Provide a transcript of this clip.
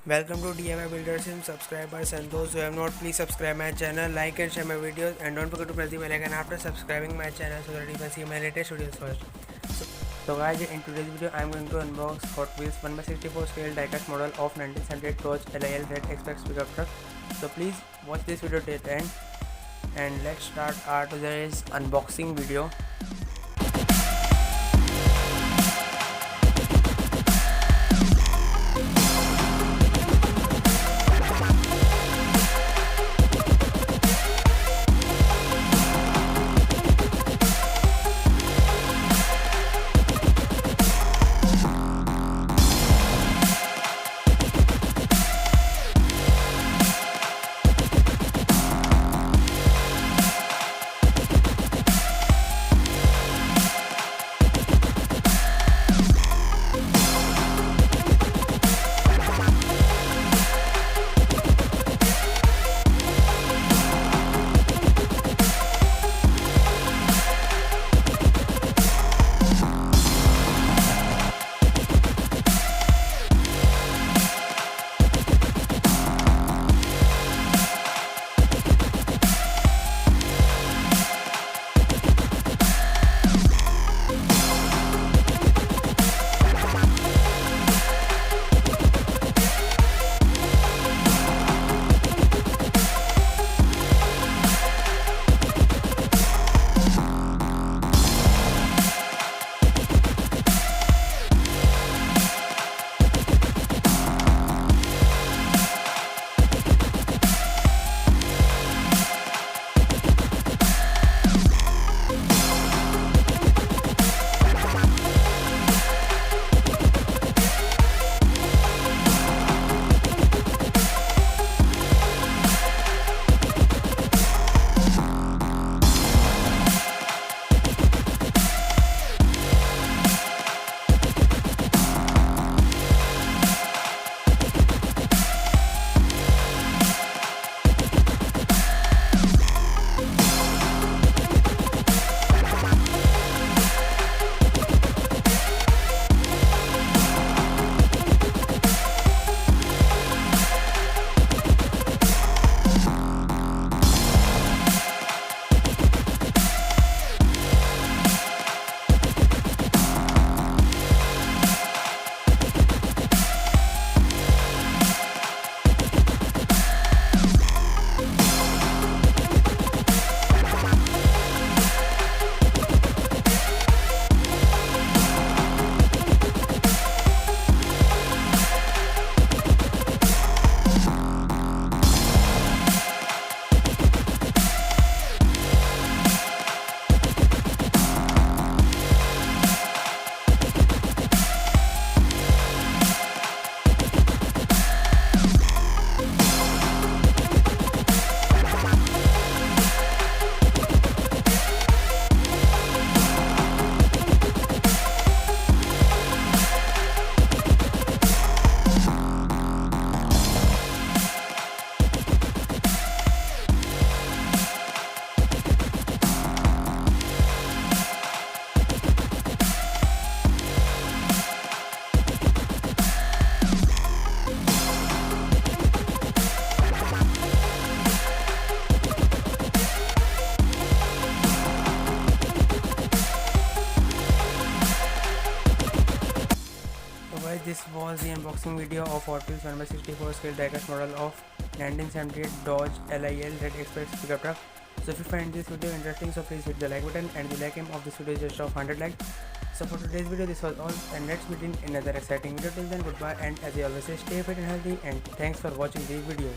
Welcome to DIY Builders and subscribers, and those who have not, please subscribe my channel, like and share my videos, and don't forget to press the bell icon after subscribing my channel so that you can see my latest videos first. So guys, in today's video I am going to unbox Hot Wheels 1/64 scale diecast model of 1978 Dodge LIL Red Express pickup truck. So please watch this video till end, and let's start our today's unboxing video. Guys, this was the unboxing video of Hotwheels 1/64 scale diecast model of 1978 Dodge LIL Red Express pickup truck. So if you find this video interesting, so please hit the like button, and the like aim of this video is just of 100 likes. So for today's video this was all, and let's meet in another exciting video. Till then, goodbye, and as I always say, stay fit and healthy, and thanks for watching the video.